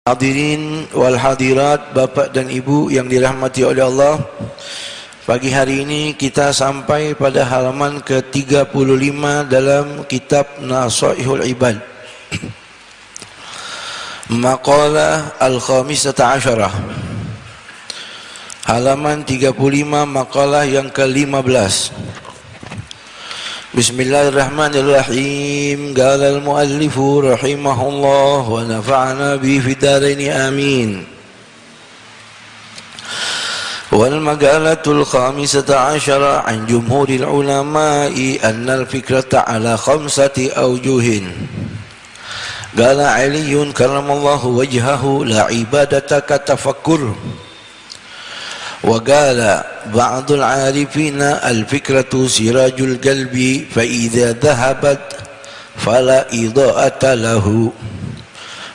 Hadirin wal hadirat, bapak dan ibu yang dirahmati oleh Allah. Pagi hari ini kita sampai pada halaman ke-35 dalam kitab Nasaihul Ibad. Maqalah al-khamisata asyarah. Halaman 35, maqalah yang ke-15. Bismillahirrahmanirrahim. Qala al-muallifu rahimahullah wa nafa'ana bihi fid dharain amin. Wal maqalatul khamisata asyara an jumhuril ulama'i anna al-fikrata ala khamsati awjuhin. Qala Aliyun karramallahu wajhahu la ibadata ka tafakkur. وقال بعض العارفين الفكرة سراج القلب فإذا ذهبت فلا إضاءة له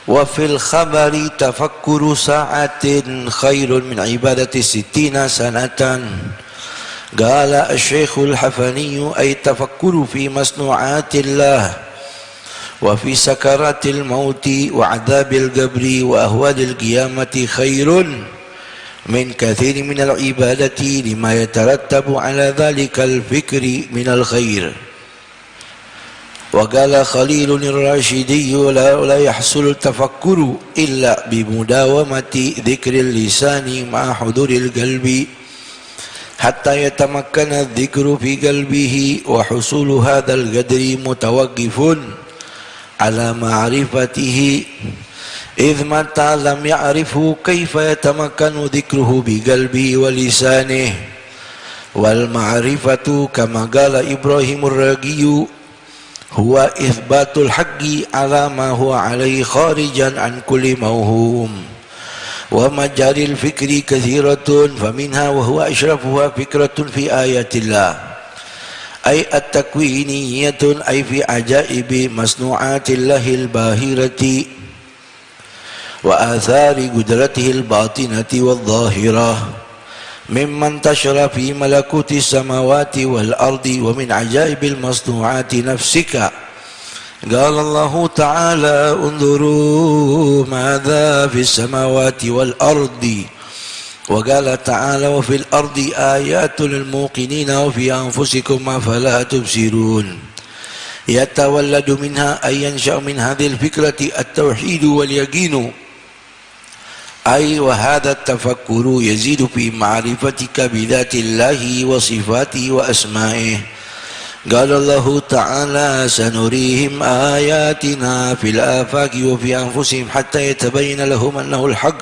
وفي الخبر تفكر ساعة خير من عبادة 60 سنة. قال الشيخ الحفني أي تفكر في مصنوعات الله وفي سكرات الموت وعذاب القبر وأهوال القيامة خير من كثير من العبادة لما يترتب على ذلك الفكر من الخير. وقال خليل الراشدي لا يحصل التفكر إلا بمداومة ذكر اللسان مع حضور القلب حتى يتمكن الذكر في قلبه، وحصول هذا القدر متوقف على معرفته، إذ متى لم يعرفه كيف يتمكن ذكره بقلبه ولسانه. والمعرفة كما قال إبراهيم الرقي هو إثبات الحق على ما هو عليه خارجا عن كل موهوم. ومجاري الفكر كثيرة فمنها وهو أشرفها فكرة في آيات الله أي التكوينية أي في عجائب مصنوعات الله الباهرة وآثار قدرته الباطنة والظاهرة مما انتشر في ملكوت السماوات والأرض ومن عجائب المصنوعات نفسك. قال الله تعالى انظروا ماذا في السماوات والأرض. وقال تعالى وفي الأرض آيات للموقنين وفي أنفسكم أفلا تبصرون. يتولد منها أي ينشأ من هذه الفكرة التوحيد واليقين، أي وهذا التفكر يزيد في معرفتك بذات الله وصفاته وأسمائه. قال الله تعالى سنريهم آياتنا في الآفاق وفي أنفسهم حتى يتبين لهم أنه الحق.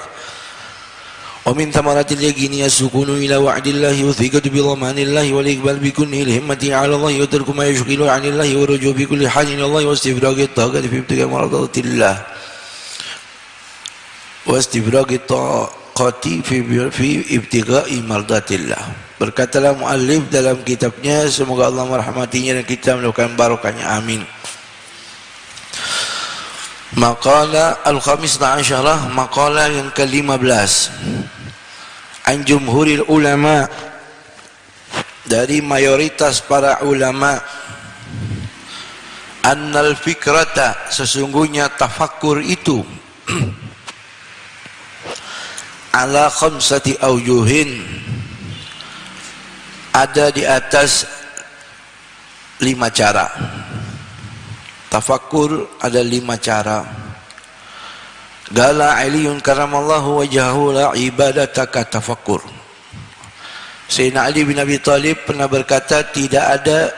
ومن ثمرات اليقين السكون إلى وعد الله والثقة بضمان الله والإقبال بكل الهمة على الله وترك ما يشغل عن الله والرجوع في كل حال إلى الله واستفراغ الطاقة في ابتغاء مرضات الله واستفراغ الطاقة في ابتغاء مرضات الله. Berkatalah muallif dalam kitabnya, semoga Allah merahmatinya dan kita melakukan barokahnya, amin. Maqalah al-khamisata asyarah, maqalah yang ke-15. An jumhuril ulama, dari mayoritas para ulama, annal fikrata, sesungguhnya tafakkur itu ala khamsati awjuhin, ada di atas 5 cara. Tafakkur ada 5 cara. Qala Aliyun karramallahu wajhahu la ibadataka tafakkur. Sayyidina Ali bin Abi Thalib pernah berkata, tidak ada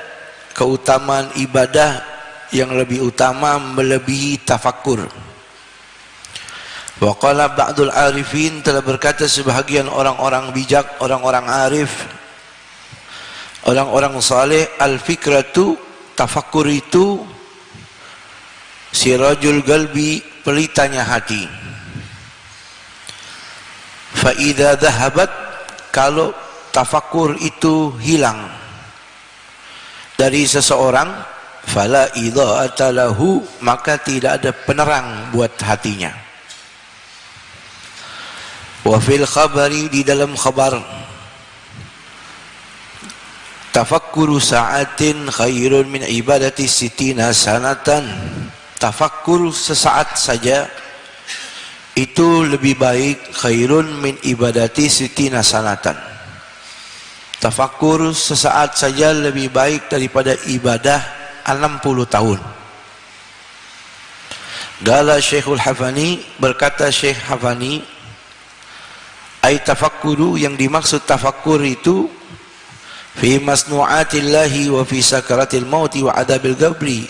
keutamaan ibadah yang lebih utama melebihi tafakkur. Wa qala ba'dul arifin, telah berkata sebahagian orang-orang bijak, orang-orang arif, orang-orang saleh, al-fikratu, tafakkur itu sirajul qalbi, pelitanya hati. Fa idza dhahabat, kalau tafakkur itu hilang dari seseorang, fala idha'ata lahu, maka tidak ada penerang buat hatinya. Wa fil khabari, di dalam khabar, tafakkuru sa'atin khairun min ibadati 60 sanatan. Tafakkur sesaat saja itu lebih baik, khairun min ibadati sitina sanatan. Tafakkur sesaat saja lebih baik daripada ibadah 60 tahun. Qala Syekhul Hafani, berkata Syekh Hafani, ay tafakkuru, yang dimaksud tafakkur itu fi masnu'atillahi wa fi sakaratil mauti wa adabil qabri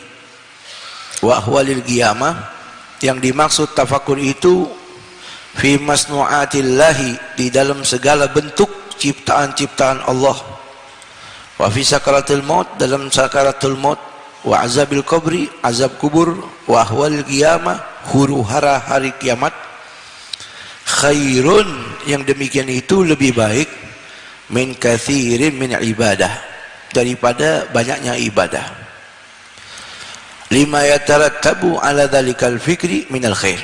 wa ahwalil qiyamah. Yang dimaksud tafakkur itu fi masnu'atillahi, di dalam segala bentuk ciptaan-ciptaan Allah, wa fi sakaratil maut, dalam sakaratul maut, wa azabil qabri, azab kubur, wa ahwalil qiyamah, huru-hara hari kiamat. Khairun, yang demikian itu lebih baik, min kathirin min ibadah, daripada banyaknya ibadah. Lima yatarattabu ala dhalikal fikri minal khair,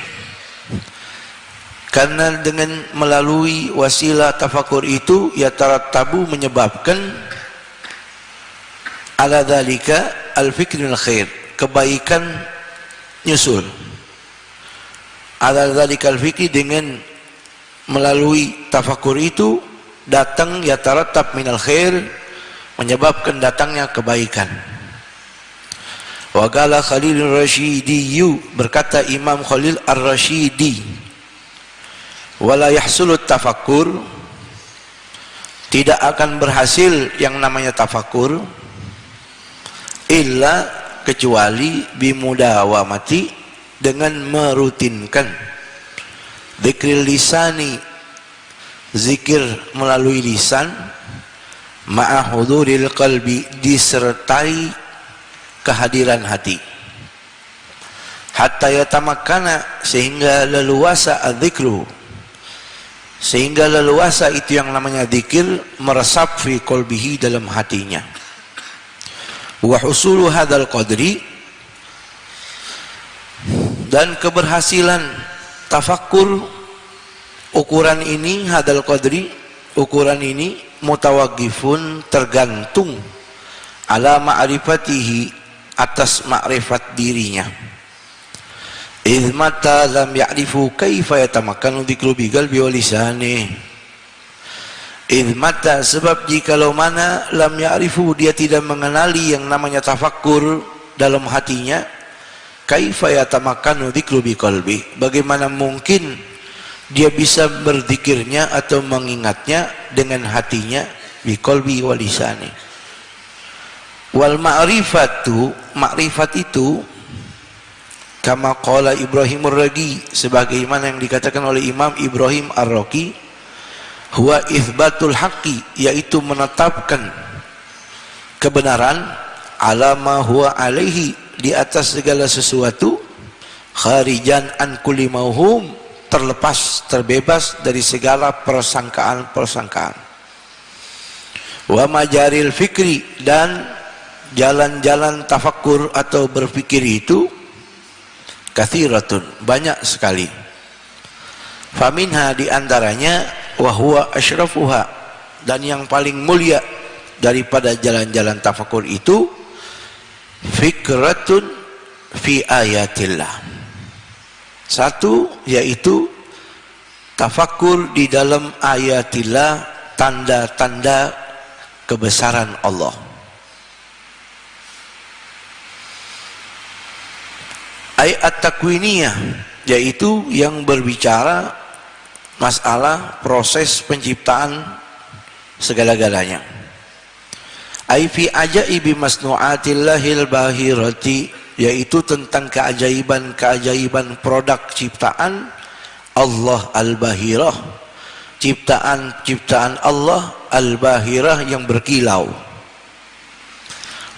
karena dengan melalui wasilah tafakur itu yatarattabu, menyebabkan ala dhalika al fikri minal khair, kebaikan nyusul. Ala dhalikal fikri, dengan melalui tafakur itu datang yatarattab minal khair, menyebabkan datangnya kebaikan. Wa qala Khalil Ar-Rashidi, berkata Imam Khalil Ar-Rashidi, wala yahsulut tafakkur, tidak akan berhasil yang namanya tafakkur, illa, kecuali bimudawamati, dengan merutinkan, dzikril lisani, zikir melalui lisan, ma'a huduril qalbi, disertai kehadiran hati, hatta yatamakkana, sehingga leluasa adzikru, sehingga leluasa itu yang namanya zikir meresap fi qalbihi, dalam hatinya. Wa husulu hadzal qadri, dan keberhasilan tafakkur ukuran ini, hadzal qadri, ukuran ini, mutawaqqifun, tergantung, ala ma'rifatihi, atas makrifat dirinya. Idh mata lam ya'rifu kaifa yatamakkanu dzikru bi qalbi wa lisani. Idh mata, sebab jikalau mana, lam ya'rifu, dia tidak mengenali yang namanya tafakkur dalam hatinya, kaifa yatamakkanu dzikru bi qalbi, bagaimana mungkin dia bisa berzikirnya atau mengingatnya dengan hatinya, bi qalbi wa lisani. Wal ma'rifatu, makrifat itu, kama qala Ibrahim Ar-Raqi, sebagaimana yang dikatakan oleh Imam Ibrahim Ar-Raqi, huwa itsbatul haqqi, yaitu menetapkan kebenaran, ala ma huwa alaihi, di atas segala sesuatu, kharijan an kulli mauhum, terlepas, terbebas dari segala persangkaan-persangkaan. Wa majaril fikri, dan jalan-jalan tafakkur atau berpikir itu kathiratun, banyak sekali. Faminha, diantaranya, wahwa asyrafuha, dan yang paling mulia daripada jalan-jalan tafakkur itu, fikratun fi ayatillah. Satu, yaitu tafakkur di dalam ayatillah, tanda-tanda kebesaran Allah. Ayat takwiniyah, yaitu yang berbicara masalah proses penciptaan segala-galanya. Ai fi ajaibi masnu'atillahil bahirati, yaitu tentang keajaiban-keajaiban produk ciptaan Allah al-bahirah, ciptaan-ciptaan Allah al-bahirah, yang berkilau.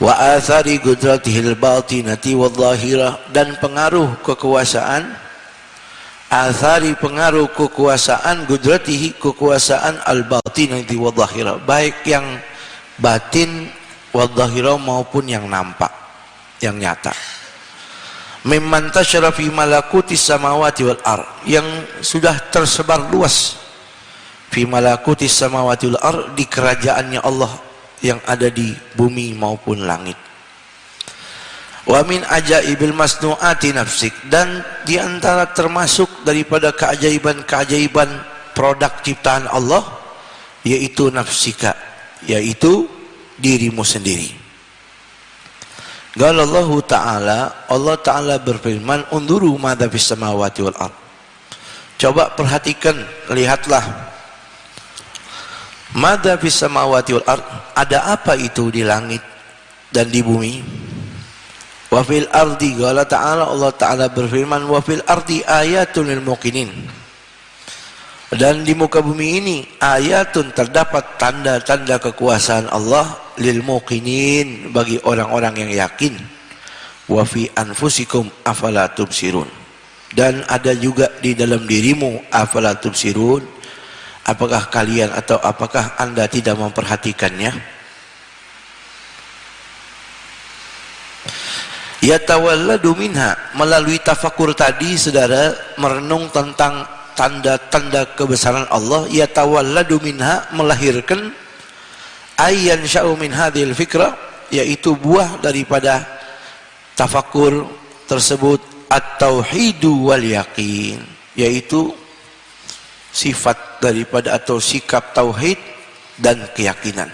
Wa athari qudratihil batinati wadh-dhahirah, dan pengaruh kekuasaan, athari, pengaruh kekuasaan, qudratihi, kekuasaan, al-batinati wadh-dhahirah, baik yang batin, wadh-dhahirah, maupun yang nampak, yang nyata. Mimman tasyara fi malakutis samawati wal ard, yang sudah tersebar luas, fi malakutis samawati wal ard, di kerajaannya Allah yang ada di bumi maupun langit. Wa min ajaibil masnu'ati nafsik, dan di antara termasuk daripada keajaiban-keajaiban produk ciptaan Allah yaitu nafsika, yaitu dirimu sendiri. Qala Allah Ta'ala, Allah Ta'ala berfirman, unduru madza fis samawati wal ard. Coba perhatikan, lihatlah, madza fis samawati wal ard, ada apa itu di langit dan di bumi. Wa fil ardi, qala ta'ala, Allah Ta'ala berfirman, wa fil ardi ayatun lil muqinin, dan di muka bumi ini ayatun, terdapat tanda-tanda kekuasaan Allah, lil muqinin, bagi orang-orang yang yakin. Wa fi anfusikum afala tubsirun, dan ada juga di dalam dirimu, afala tubsirun, apakah kalian atau apakah anda tidak memperhatikannya. Yatawalladu minha, melalui tafakur tadi saudara merenung tentang tanda-tanda kebesaran Allah. Yatawalladu minha, melahirkan, ayyan sya'u min hadhil fikra, yaitu buah daripada tafakur tersebut, at-tauhidu wal yaqin, yaitu sifat daripada atau sikap tauhid dan keyakinan.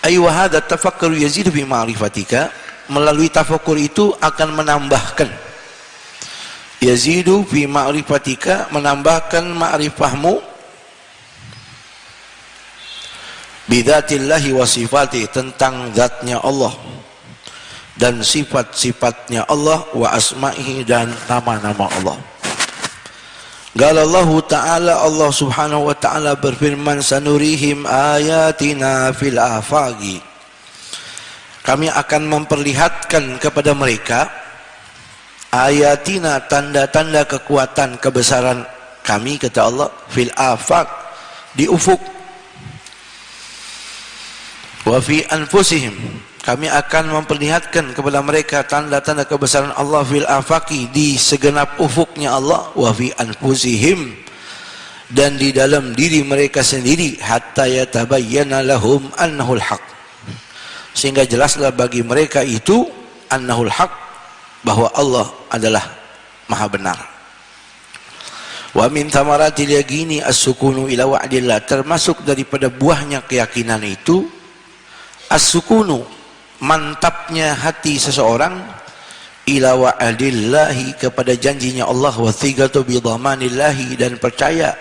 Aywa hadha tafakkur yazidu fi ma'rifatika, melalui tafakur itu akan menambahkan, yazidu fi ma'rifatika, menambahkan ma'rifahmu, bidzatillahi wa sifati, tentang zatnya Allah dan sifat-sifatnya Allah, wa asma'ihi, dan nama-nama Allah. Qala Allah Ta'ala, Allah Subhanahu wa Ta'ala berfirman, sanurihim ayatina fil afaqi, kami akan memperlihatkan kepada mereka ayatina, tanda-tanda kekuatan kebesaran kami, kata Allah, fil afaq, di ufuk, wa fi anfusihim, kami akan memperlihatkan kepada mereka tanda-tanda kebesaran Allah, fil afaqi, di segenap ufuknya Allah, wa fi anfusihim, dan di dalam diri mereka sendiri, hatta yatabayyana lahum annahul haq, sehingga jelaslah bagi mereka itu annahul haq, bahwa Allah adalah maha benar. Wa min thamaratil yaqini as-sukunu ila wa'dillah, termasuk daripada buahnya keyakinan itu as-sukunu, mantapnya hati seseorang, ila wa'dillahi, kepada janjinya Allah, wa thigatu bi dhamanillahi, dan percaya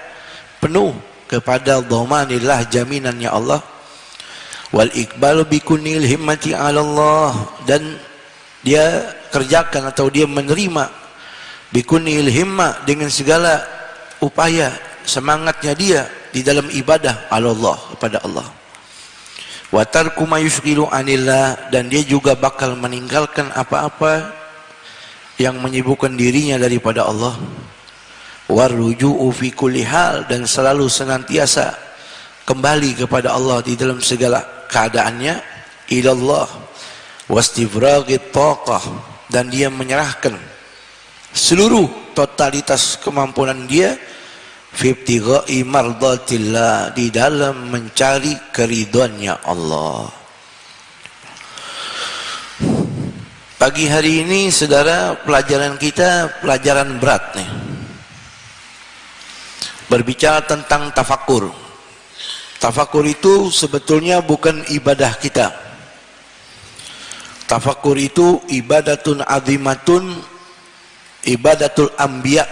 penuh kepada dhamanillah, jaminannya Allah, wal iqbalu bi kunnil himmati 'ala Allah, dan dia kerjakan atau dia menerima bi kunnil himma, dengan segala upaya semangatnya dia di dalam ibadah 'ala Allah, kepada Allah. Wa tarku ma yushghilu 'anillah, dan dia juga bakal meninggalkan apa-apa yang menyibukkan dirinya daripada Allah. Warruju'u fi kulli hal, dan selalu senantiasa kembali kepada Allah di dalam segala keadaannya. Ilallah wastifraghit taqah, dan dia menyerahkan seluruh totalitas kemampuan dia, fi ibtigha'i mardatillah, di dalam mencari keridhaannya Allah. Pagi hari ini saudara, pelajaran kita pelajaran berat nih, berbicara tentang tafakur. Tafakur itu sebetulnya bukan ibadah kita. Tafakur itu ibadatun azimatun, ibadatul anbiya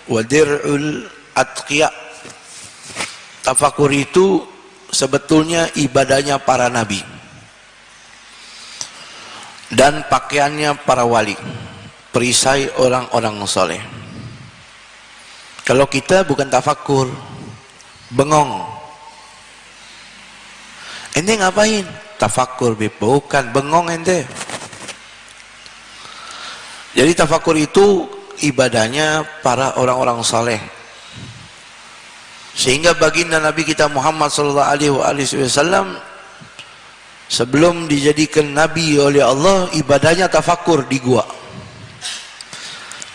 wa dir'ul atqiya. Tafakur itu sebetulnya ibadahnya para nabi dan pakaiannya para wali, perisai orang-orang soleh. Kalau kita bukan tafakur, bengong. Ente ngapain? Tafakur, bukan bengong ente. Jadi tafakur itu ibadahnya para orang-orang soleh. Sehingga baginda Nabi kita Muhammad SAW sebelum dijadikan Nabi oleh Allah, ibadahnya tafakur di gua.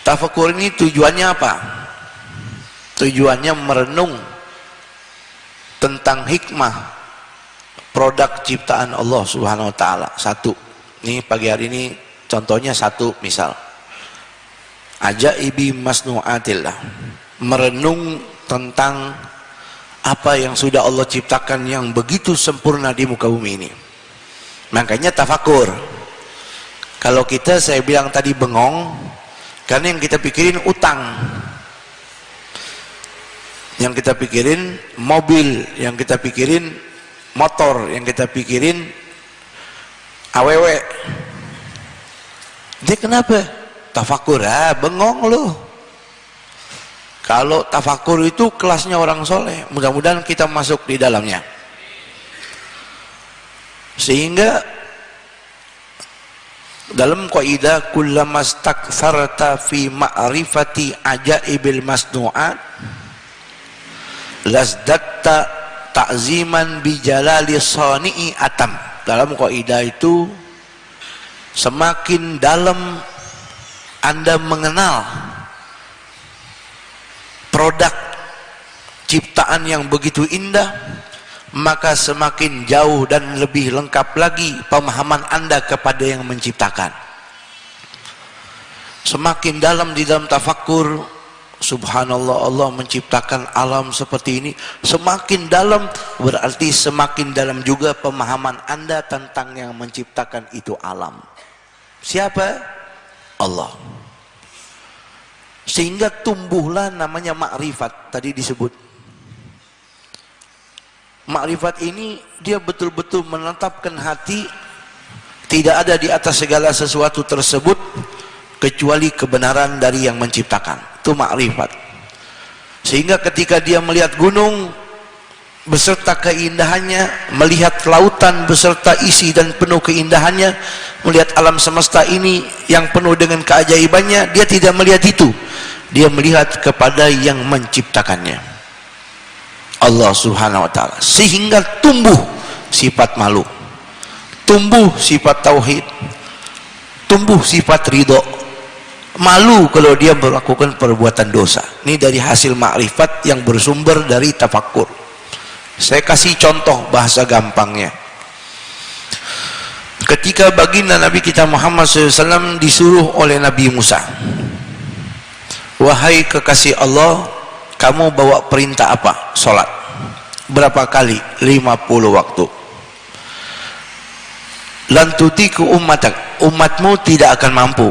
Tafakur ini tujuannya apa? Tujuannya merenung tentang hikmah produk ciptaan Allah Subhanahu wa Ta'ala. Satu, Nih pagi hari ini contohnya satu misal. Ajaibi masnu'atillah. Merenung tentang apa yang sudah Allah ciptakan yang begitu sempurna di muka bumi ini. Makanya tafakur. Kalau kita, saya bilang tadi bengong, karena yang kita pikirin utang. Yang kita pikirin mobil, yang kita pikirin motor, yang kita pikirin awewe. Dia kenapa? Tafakur, bengong loh. Kalau tafakur itu kelasnya orang soleh, mudah-mudahan kita masuk di dalamnya. Sehingga dalam kaidah kullama staktsarta fi ma'rifati ajaibil masnu'at lazdatta ta'ziman bi jalali sani'i atam. Dalam kaidah itu, semakin dalam Anda mengenal produk ciptaan yang begitu indah, maka semakin jauh dan lebih lengkap lagi pemahaman Anda kepada yang menciptakan. Semakin dalam di dalam tafakkur, subhanallah, Allah menciptakan alam seperti ini. Semakin dalam berarti semakin dalam juga pemahaman Anda tentang yang menciptakan itu alam. Siapa? Allah. Sehingga tumbuhlah namanya makrifat, tadi disebut. Makrifat ini dia betul-betul menetapkan hati tidak ada di atas segala sesuatu tersebut kecuali kebenaran dari yang menciptakan. Itu makrifat. Sehingga ketika dia melihat gunung beserta keindahannya, melihat lautan beserta isi dan penuh keindahannya, melihat alam semesta ini yang penuh dengan keajaibannya, dia tidak melihat itu. Dia melihat kepada yang menciptakannya, Allah subhanahu wa ta'ala. Sehingga tumbuh sifat malu, tumbuh sifat tauhid, tumbuh sifat ridho. Malu kalau dia melakukan perbuatan dosa. Ini dari hasil makrifat yang bersumber dari tafakkur. Saya kasih contoh bahasa gampangnya. Ketika baginda Nabi kita Muhammad SAW disuruh oleh Nabi Musa, wahai kekasih Allah, kamu bawa perintah apa? Sholat. Berapa kali? 50 waktu. Lan tutiku ummatak, umatmu tidak akan mampu.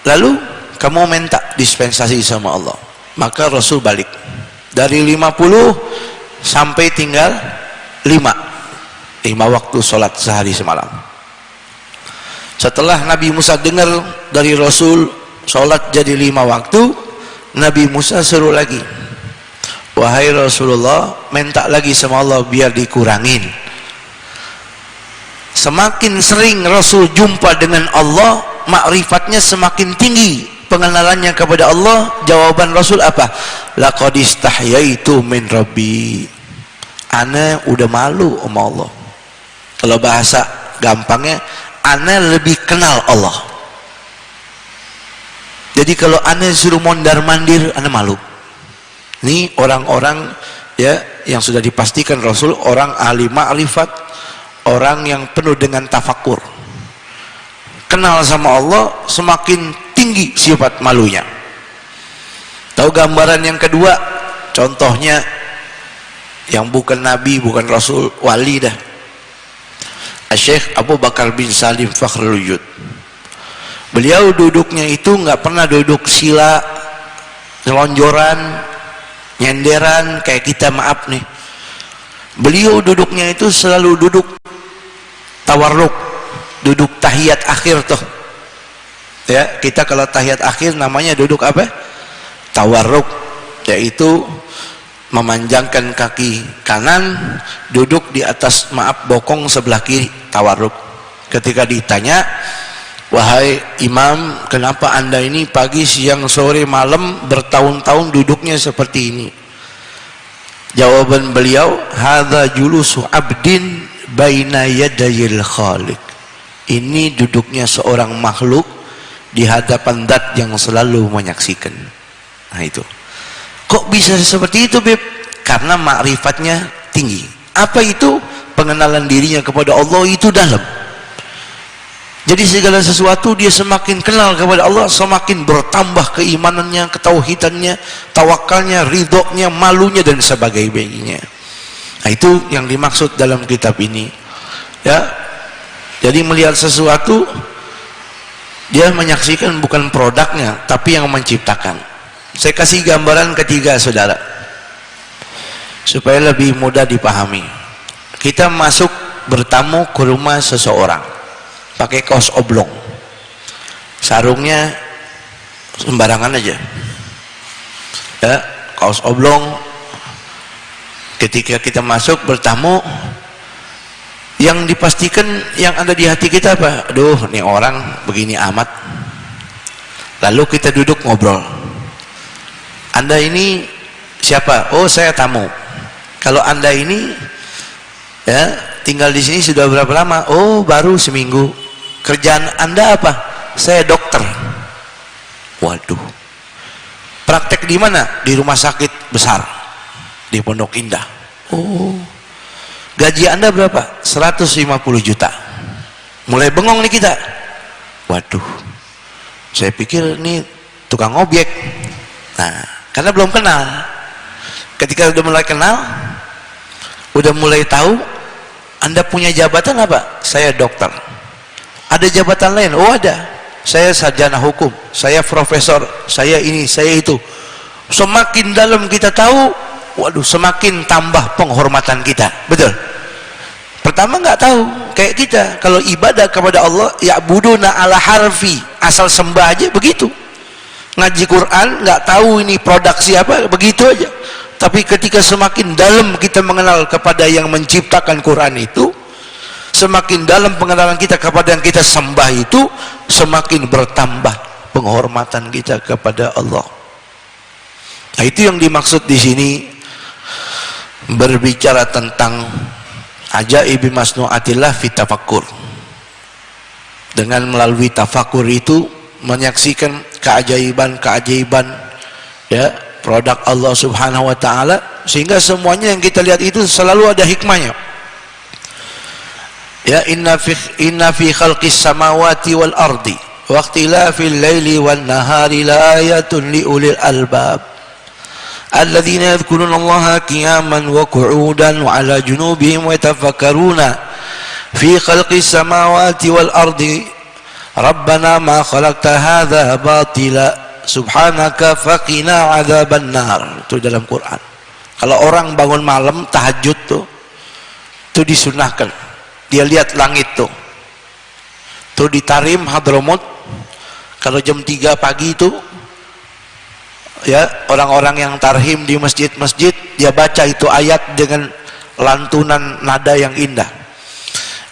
Lalu kamu minta dispensasi sama Allah. Maka Rasul balik dari 50 sampai tinggal 5 waktu sholat sehari semalam. Setelah Nabi Musa dengar dari Rasul sholat jadi 5 waktu, Nabi Musa seru lagi, wahai Rasulullah, minta lagi sama Allah biar dikurangin. Semakin sering Rasul jumpa dengan Allah, makrifatnya semakin tinggi, pengenalannya kepada Allah. Jawaban Rasul apa? Laqad istahyaitu min rabbi, ana udah malu sama Allah. Kalau bahasa gampangnya, ana lebih kenal Allah. Jadi kalau ana suruh mondar mandir, ana malu. Ini orang-orang ya yang sudah dipastikan Rasul orang ahli ma'rifat, orang yang penuh dengan tafakur, kenal sama Allah, semakin tinggi sifat malunya. Tahu gambaran yang kedua? Contohnya yang bukan Nabi, bukan Rasul, wali dah. Syekh Abu Bakar bin Salim Fakhrul Wujud. Beliau duduknya itu nggak pernah duduk sila, selonjoran, nyenderan kayak kita, maaf nih. Beliau duduknya itu selalu duduk tawarruk, duduk tahiyat akhir tuh. Ya, kita kalau tahiyat akhir namanya duduk apa? Tawarruk, yaitu memanjangkan kaki kanan, duduk di atas bokong sebelah kiri, tawarruk. Ketika ditanya, wahai imam, kenapa anda ini pagi, siang, sore, malam bertahun-tahun duduknya seperti ini? Jawaban beliau, hadza julusu abdin baina yadayil khaliq. Ini duduknya seorang makhluk di hadapan zat yang selalu menyaksikan. Nah itu. Kok bisa seperti itu, Beb? Karena makrifatnya tinggi. Apa itu? Pengenalan dirinya kepada Allah itu dalam. Jadi segala sesuatu dia semakin kenal kepada Allah, semakin bertambah keimanannya, ketauhidannya, tawakalnya, ridhonya, malunya dan sebagainya. Nah, itu yang dimaksud dalam kitab ini. Ya. Jadi melihat sesuatu, dia menyaksikan bukan produknya, tapi yang menciptakan. Saya kasih gambaran ketiga, saudara, supaya lebih mudah dipahami. Kita masuk bertamu ke rumah seseorang, pakai kaos oblong, sarungnya sembarangan aja, ya, kaos oblong. Ketika kita masuk bertamu, yang dipastikan yang ada di hati kita apa? Aduh, nih orang begini amat. Lalu kita duduk ngobrol. Anda ini siapa? Oh, saya tamu. Kalau Anda ini, ya, tinggal di sini sudah berapa lama? Oh, baru seminggu. Kerjaan Anda apa? Saya dokter. Waduh. Praktek di mana? Di rumah sakit besar di Pondok Indah. Oh. Gaji Anda berapa? 150 juta. Mulai bengong nih kita. Waduh. Saya pikir ini tukang objek. Nah, karena belum kenal. Ketika udah mulai kenal, udah mulai tahu, Anda punya jabatan apa? Saya dokter. Ada jabatan lain? Oh, ada. Saya sarjana hukum, saya profesor, saya ini, saya itu. Semakin dalam kita tahu, waduh, semakin tambah penghormatan kita. Betul? Pertama nggak tahu, kayak kita kalau ibadah kepada Allah, ya'buduna ala harfi, asal sembah aja begitu. Ngaji Quran nggak tahu ini produk siapa, begitu aja. Tapi ketika semakin dalam kita mengenal kepada yang menciptakan Quran itu, semakin dalam pengenalan kita kepada yang kita sembah itu, semakin bertambah penghormatan kita kepada Allah. Nah, itu yang dimaksud di sini berbicara tentang ajaibi masnu'atillah fi tafakkur. Dengan melalui tafakur itu menyaksikan keajaiban-keajaiban, ya, produk Allah Subhanahu wa taala, sehingga semuanya yang kita lihat itu selalu ada hikmahnya. Ya, inna fi khalqis samawati wal ardi wa ikhtilafil laili wan nahari la ayatun liulil albab alladzina yadhkuruna Allaha qiyaman wa qu'udan wa 'ala junubihim wa yatafakkaruna fi khalqis samawati wal ardi rabbana ma khalaqta hadza batila subhanaka faqina 'adzaban nar. Itu dalam Quran. Kalau orang bangun malam tahajud tuh disunahkan dia lihat langit tuh di Tarim Hadramut. Kalau jam 3 pagi itu, ya, orang-orang yang tarhim di masjid-masjid, dia baca itu ayat dengan lantunan nada yang indah.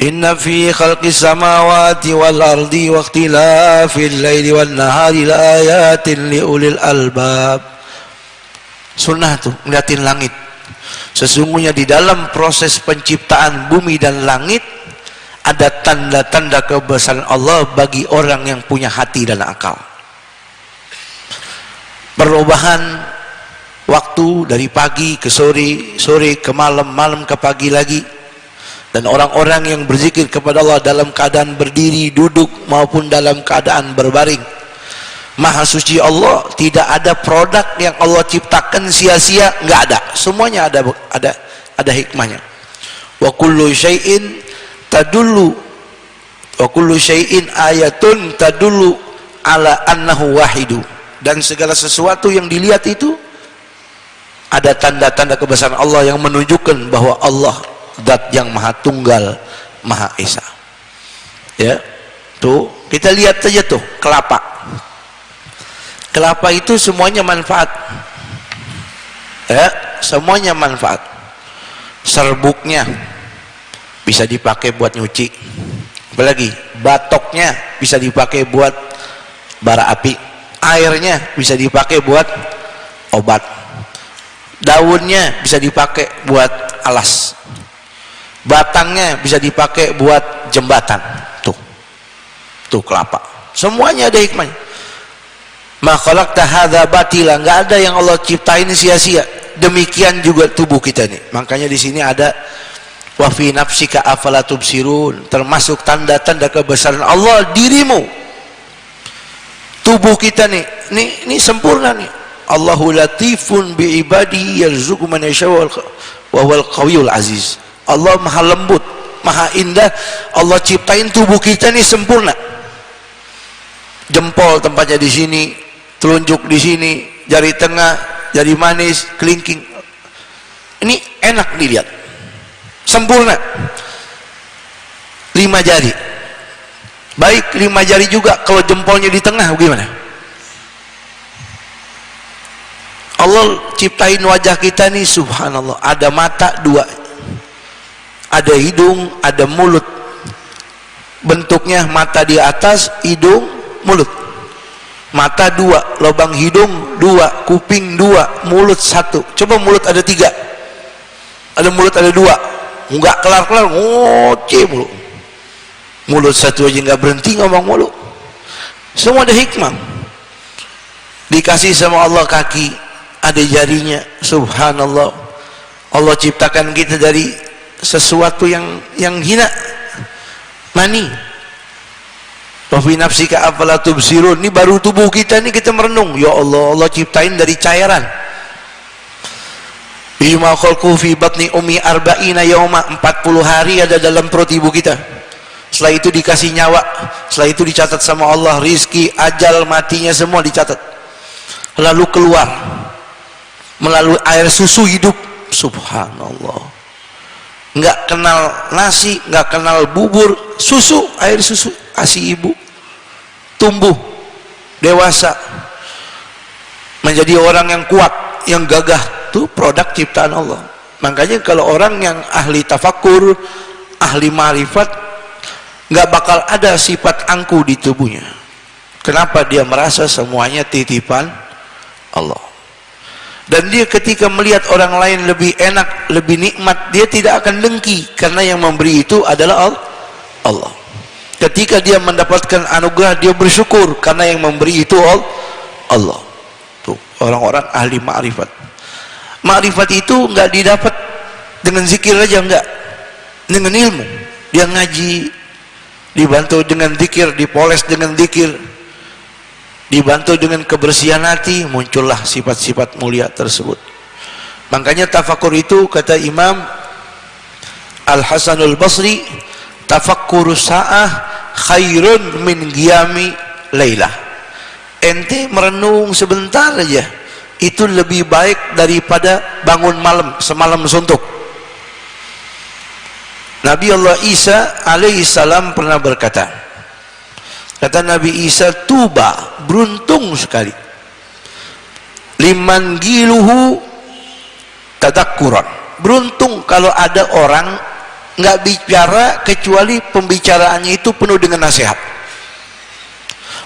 Inna fi khalqis samawati wal ardi wa ikhtilafil laili wan nahari laayatin liulil albab. Sunnah tuh ngeliatin langit. Sesungguhnya di dalam proses penciptaan bumi dan langit ada tanda-tanda kebesaran Allah bagi orang yang punya hati dan akal. Perubahan waktu dari pagi ke sore, sore ke malam, malam ke pagi lagi. Dan orang-orang yang berzikir kepada Allah dalam keadaan berdiri, duduk maupun dalam keadaan berbaring. Maha suci Allah, tidak ada produk yang Allah ciptakan sia-sia, nggak ada. Semuanya ada hikmahnya. Wa kullu syai'in tadullu wa kullu syai'in ayatun tadullu ala annahu wahidu. Dan segala sesuatu yang dilihat itu ada tanda-tanda kebesaran Allah yang menunjukkan bahwa Allah zat yang maha tunggal, maha esa. Ya, tuh kita lihat saja tuh kelapa. Kelapa itu semuanya manfaat, ya, semuanya manfaat. Serbuknya bisa dipakai buat nyuci, apalagi batoknya bisa dipakai buat bara api, airnya bisa dipakai buat obat, daunnya bisa dipakai buat alas, batangnya bisa dipakai buat jembatan. Tuh kelapa, semuanya ada hikmahnya. Ma khalaqta hadza batila, enggak ada yang Allah ciptain sia-sia. Demikian juga tubuh kita ini. Makanya di sini ada Wa fi nafsika afala tubsirun, termasuk tanda-tanda kebesaran Allah dirimu. Tubuh kita nih sempurna nih. Allahu latifun bi ibadihi yarzuqu man yasha'u wa huwal qawiyul aziz. Allah maha lembut, maha indah. Allah ciptain tubuh kita nih sempurna. Jempol tempatnya di sini, telunjuk di sini, jari tengah, jari manis, kelingking. Ini enak dilihat. Sempurna. 5 jari. Baik 5 jari juga kalau jempolnya di tengah gimana? Allah ciptain wajah kita nih subhanallah, ada mata 2, ada hidung, ada mulut. Bentuknya mata di atas, hidung, mulut. Mata 2, lubang hidung 2, kuping 2, mulut 1. Coba mulut ada 3, ada mulut ada 2, nggak kelar-kelar ngoceh mulu. Mulut 1 aja nggak berhenti ngomong mulu. Semua ada hikmah. Dikasih sama Allah kaki, ada jarinya, subhanallah. Allah ciptakan kita dari sesuatu yang hina, mani. Wa fi nafsika afala tubsirun. Ini baru tubuh kita nih, kita merenung, ya Allah, Allah ciptain dari cairan. Bima khalqu fi batni ummi arba'ina yauma, 40 hari ada dalam perut ibu kita. Setelah itu dikasih nyawa, setelah itu dicatat sama Allah rizki, ajal, matinya semua dicatat. Lalu keluar melalui air susu hidup, subhanallah. Nggak kenal nasi, nggak kenal bubur, susu, air susu, ASI ibu. Tumbuh dewasa menjadi orang yang kuat, yang gagah. Itu produk ciptaan Allah. Makanya kalau orang yang ahli tafakur, ahli ma'rifat, nggak bakal ada sifat angku di tubuhnya. Kenapa? Dia merasa semuanya titipan Allah. Dan dia ketika melihat orang lain lebih enak, lebih nikmat, dia tidak akan dengki, karena yang memberi itu adalah Allah. Ketika dia mendapatkan anugerah, dia bersyukur, karena yang memberi itu Allah. Tuh, orang-orang ahli ma'rifat. Ma'rifat itu nggak didapat dengan zikir aja, enggak, dengan ilmu. Dia ngaji, dibantu dengan zikir, dipoles dengan zikir, dibantu dengan kebersihan hati, muncullah sifat-sifat mulia tersebut. Makanya tafakur itu, kata Imam Al-Hasanul Basri, tafakkur sa'ah khairun min qiyami lailah. Ente merenung sebentar aja, itu lebih baik daripada bangun malam semalam suntuk. Nabi Allah Isa alaihissalam pernah berkata, kata Nabi Isa, tuba, beruntung sekali, liman giluhu tadakkuran, beruntung kalau ada orang nggak bicara kecuali pembicaraannya itu penuh dengan nasihat.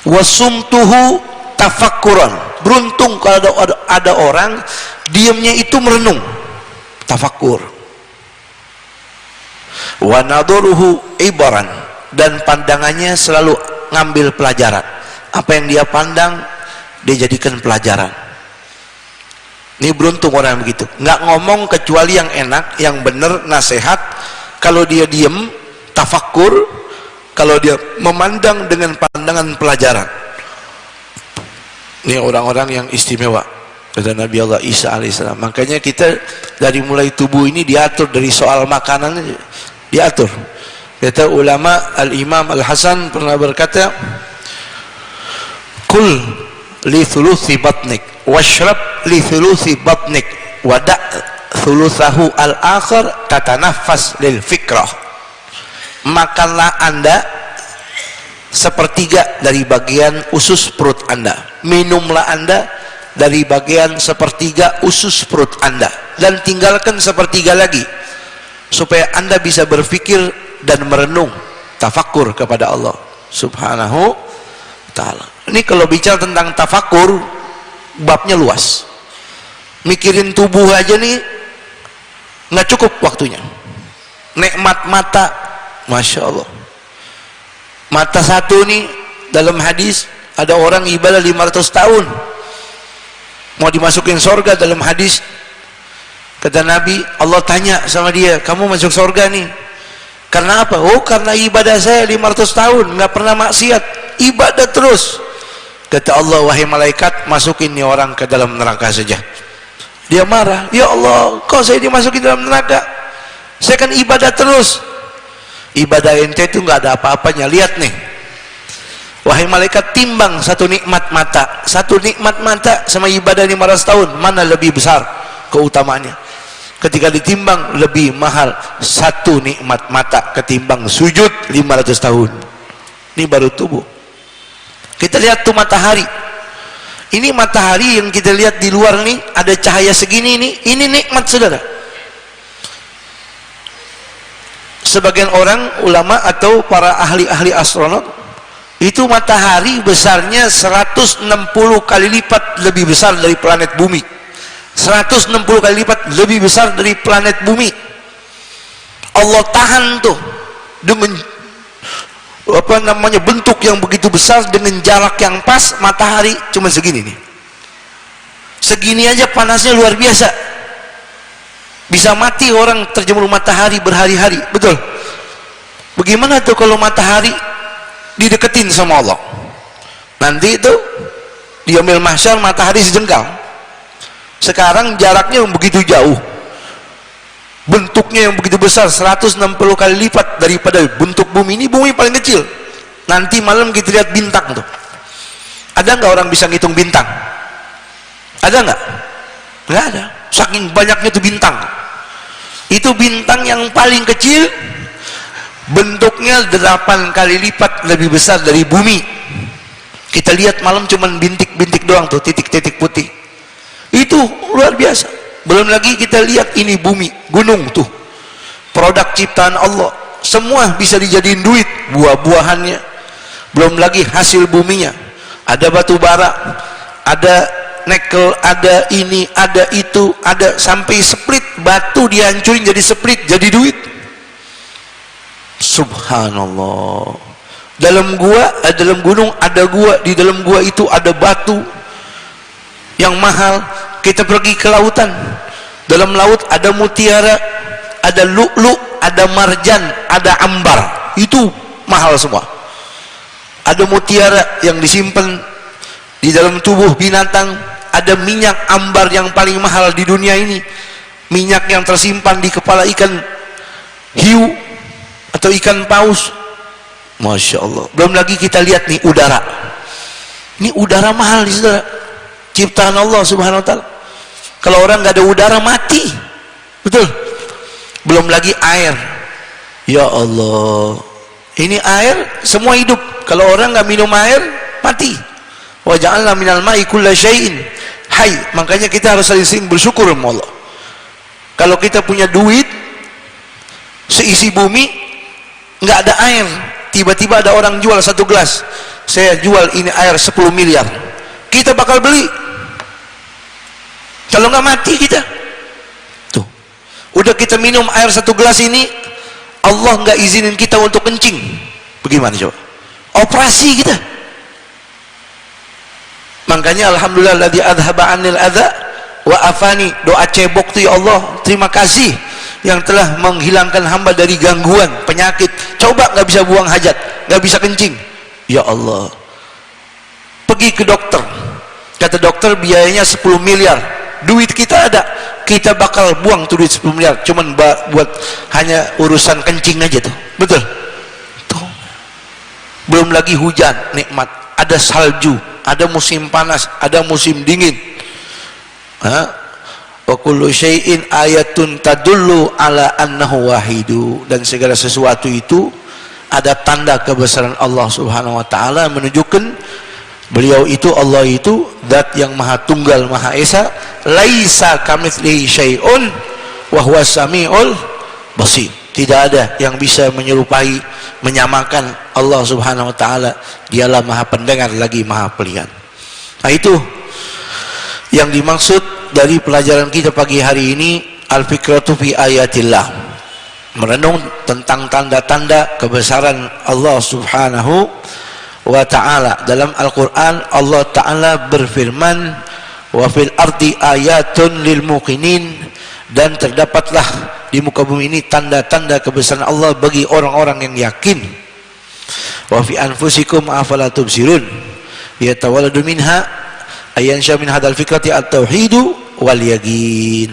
Wasumtuhu tafakkuran, beruntung kalau ada orang diamnya itu merenung, tafakkur. Wa nadharuhu ibaran, dan pandangannya selalu ngambil pelajaran. Apa yang dia pandang dia jadikan pelajaran. Ini beruntung orang begitu, nggak ngomong kecuali yang enak, yang benar, nasihat. Kalau dia diem, tafakkur. Kalau dia memandang dengan pandangan pelajaran. Ini orang-orang yang istimewa, kata Nabi Allah Isa alaihissalam. Makanya kita dari mulai tubuh ini diatur, dari soal makanan diatur. Kata ulama, Al-Imam Al-Hasan pernah berkata, kul li thuluthi batnik washrab li thuluthi batnik wada' thuluthahu al-akhir tatanafas lil fikrah. Makanlah Anda sepertiga dari bagian usus perut Anda, minumlah Anda dari bagian sepertiga usus perut Anda, dan tinggalkan sepertiga lagi supaya Anda bisa berpikir dan merenung, tafakkur kepada Allah subhanahu ta'ala. Ini kalau bicara tentang tafakkur, babnya luas. Mikirin tubuh aja nih nggak cukup waktunya. Nikmat mata, Masya Allah, mata satu nih, dalam hadis ada orang ibadah 500 tahun mau dimasukin surga. Dalam hadis Kata Nabi, Allah tanya sama dia, kamu masuk surga nih karena apa? Oh, karena ibadah saya 500 tahun nggak pernah maksiat, ibadah terus. Kata Allah, wahai malaikat, masukin nih orang ke dalam neraka saja. Dia marah, ya Allah, kok saya dimasukin dalam neraka? Saya kan ibadah terus. Ibadah ente itu nggak ada apa-apanya. Lihat nih, wahai malaikat, timbang satu nikmat mata. Satu nikmat mata sama ibadah 500 tahun, mana lebih besar keutamaannya? Ketika ditimbang, lebih mahal satu nikmat mata ketimbang sujud 500 tahun. Ini baru tubuh. Kita lihat tuh matahari. Ini matahari yang kita lihat di luar nih, ada cahaya segini nih, ini nikmat saudara. Sebagian orang, ulama atau para ahli-ahli astronom, itu matahari besarnya 160 kali lipat lebih besar dari planet bumi. 160 kali lipat lebih besar dari planet bumi. Allah tahan tuh dengan bentuk yang begitu besar, dengan jarak yang pas. Matahari cuma segini nih, segini aja panasnya luar biasa, bisa mati orang terjemur matahari berhari-hari. Betul. Bagaimana tuh kalau matahari dideketin sama Allah? Nanti itu di yaumil mahsyar matahari sejengkal. Sekarang jaraknya yang begitu jauh, bentuknya yang begitu besar, 160 kali lipat daripada bentuk bumi. Ini bumi paling kecil. Nanti malam kita lihat bintang tuh. Ada nggak orang bisa ngitung bintang? Ada nggak? Nggak ada. Saking banyaknya tuh bintang. Itu bintang yang paling kecil, bentuknya 8 kali lipat lebih besar dari bumi. Kita lihat malam cuman bintik-bintik doang tuh, titik-titik putih. Itu luar biasa. Belum lagi kita lihat ini bumi, gunung tuh, produk ciptaan Allah, semua bisa dijadiin duit, buah-buahannya. Belum lagi hasil buminya, ada batu bara, ada nikel, ada ini, ada itu, ada sampai split, batu dihancurin jadi split, jadi duit. Subhanallah. Dalam gua, dalam gunung ada gua, di dalam gua itu ada batu yang mahal. Kita pergi ke lautan, dalam laut ada mutiara, ada lu'lu', ada marjan, ada ambar. Itu mahal semua. Ada mutiara yang disimpan di dalam tubuh binatang, ada minyak ambar yang paling mahal di dunia ini, minyak yang tersimpan di kepala ikan hiu atau ikan paus. Masya Allah. Belum lagi kita lihat nih udara. Ini udara mahal di saudara, ciptaan Allah subhanahu wa ta'ala. Kalau orang nggak ada udara mati. Betul. Belum lagi air. Ya Allah, ini air semua hidup. Kalau orang nggak minum air mati. Wa ja'alna minal ma'i kulla syai'in hayy. Makanya kita harus sering bersyukur sama Allah. Kalau kita punya duit seisi bumi, nggak ada air, tiba-tiba ada orang jual 1 gelas, saya jual ini air 10 miliar, kita bakal beli. Kalau nggak mati kita tuh, udah kita minum air 1 gelas ini, Allah nggak izinin kita untuk kencing, bagaimana coba? Operasi kita. Makanya alhamdulillah alladzi adhaba 'anil adza wa afani. Doa cebok tuh, ya Allah, terima kasih yang telah menghilangkan hamba dari gangguan penyakit. Coba nggak bisa buang hajat, nggak bisa kencing, ya Allah. Pergi ke dokter, kata dokter biayanya 10 miliar. Duit kita ada, kita bakal buang tuh duit 10 miliar cuman buat hanya urusan kencing aja tuh. Betul tuh. Belum lagi hujan nikmat, ada salju, ada musim panas, ada musim dingin. Wa kullu syai'in ayatun tadullu ala annahu wahidu. Dan segala sesuatu itu ada tanda kebesaran Allah subhanahu wa ta'ala, menunjukkan beliau itu, Allah itu zat yang maha tunggal, maha esa. Laisa kamitslihi syai'un wa huwas samiul basir. Tidak ada yang bisa menyerupai, menyamakan Allah subhanahu wa ta'ala. Dialah maha pendengar lagi maha melihat. Nah, itu yang dimaksud dari pelajaran kita pagi hari ini, al-fikratu fi ayatillah, merenung tentang tanda-tanda kebesaran Allah subhanahu wa ta'ala. Dalam Al-Quran Allah ta'ala berfirman, wa fil ardi ayatun lil muqinin dan terdapatlah di muka bumi ini tanda-tanda kebesaran Allah bagi orang-orang yang yakin. Wa fi anfusikum afala tubsirun yatawalladu minha ayansha min hadal fikrati at-tauhidu wal yaqin.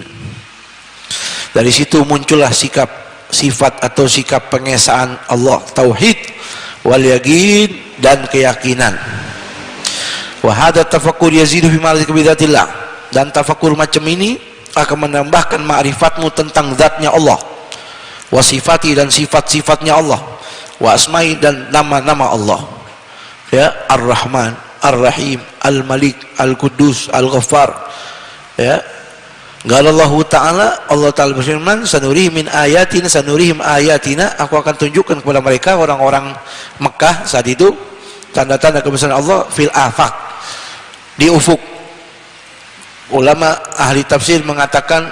Dari situ muncullah sikap sifat atau sikap pengesaan Allah, tauhid wal yaqin, dan keyakinan. Wa hadha tafakkur yazidu fi ma'rifati bidatillah, dan tafakur macam ini akan menambahkan ma'rifatmu tentang zatnya Allah, wa sifati, dan sifat-sifatnya Allah, wa asma'i, dan nama-nama Allah, ya, Ar-Rahman, Ar-Rahim, Al-Malik, Al-Quddus, Al-Ghaffar, ya. Galallahu ta'ala, Allah ta'ala berfirman, sanurihim min ayatina, sanurihim ayatina, aku akan tunjukkan kepada mereka, orang-orang Mekah saat itu, tanda-tanda kebesaran Allah fil afaq, di ufuk. Ulama ahli tafsir mengatakan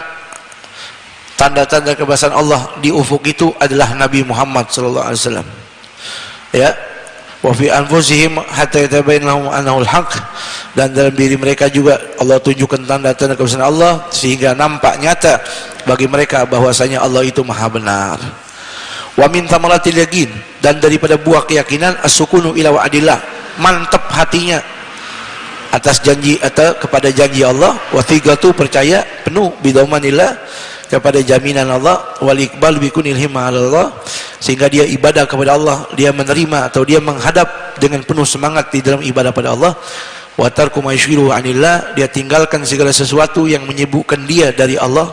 tanda-tanda kebesaran Allah di ufuk itu adalah Nabi Muhammad sallallahu alaihi wasallam, ya. Wa fi anfusihim hatta yatabayyana lahum annahu al-haq, dan dalam diri mereka juga Allah tunjukkan tanda-tanda kebesaran Allah sehingga nampak nyata bagi mereka bahwasanya Allah itu maha benar. Wa min thamaratil yaqin, dan daripada buah keyakinan as-sukunu ila wa'dillah, mantap hatinya atas janji atau kepada janji Allah, wa thigatu, percaya penuh bidamanillah, kepada jaminan Allah, wal iqbal bikunil himma Allah, sehingga dia ibadah kepada Allah, dia menerima atau dia menghadap dengan penuh semangat di dalam ibadah pada Allah. Wa tarku ma yushiru anillah, dia tinggalkan segala sesuatu yang menyibukkan dia dari Allah.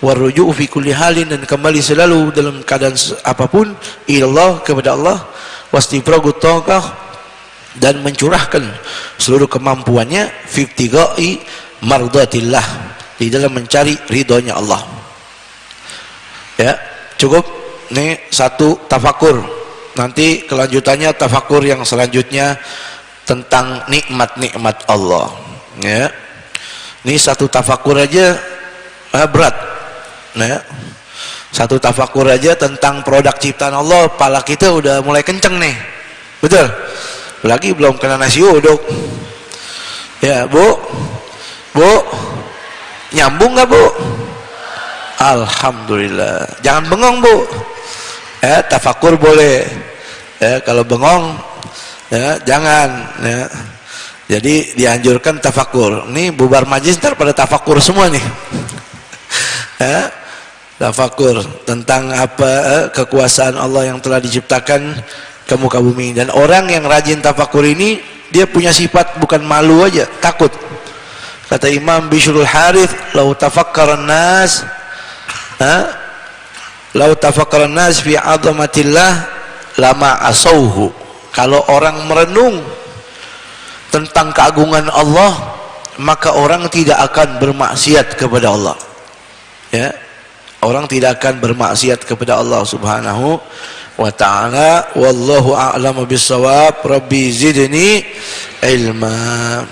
Wa ruju'u fi kulli halin, dan kembali selalu dalam keadaan apapun ilallah, kepada Allah. Wastifragu taqah, dan mencurahkan seluruh kemampuannya fi ibtigai mardatillah, di dalam mencari ridhonya Allah. Ya, cukup nih satu tafakur. Nanti kelanjutannya tafakur yang selanjutnya tentang nikmat-nikmat Allah, ya. Ini satu tafakur aja berat, ya. Satu tafakur aja tentang produk ciptaan Allah, pala kita udah mulai kenceng nih, betul. Lagi belum kena nasi uduk, ya. Bu, nyambung nggak, Bu? Alhamdulillah. Jangan bengong, Bu. Ya, tafakur boleh. Ya, kalau bengong, ya jangan. Ya. Jadi dianjurkan tafakur. Ini bubar majlis ntar pada tafakur semua nih. Ya, tafakur tentang apa kekuasaan Allah yang telah diciptakan ke muka bumi. Dan orang yang rajin tafakur ini, dia punya sifat bukan malu aja, takut. Kata Imam Bishrul Harith, lau tafakkaran nas, lau tafakkaran nas fi azamatillah lama asauhu. Kalau orang merenung tentang keagungan Allah, maka orang tidak akan bermaksiat kepada Allah, ya. Orang tidak akan bermaksiat kepada Allah subhanahu wa ta'ala. Wallahu a'lamu bis-shawab. Rabbi zidni ilma.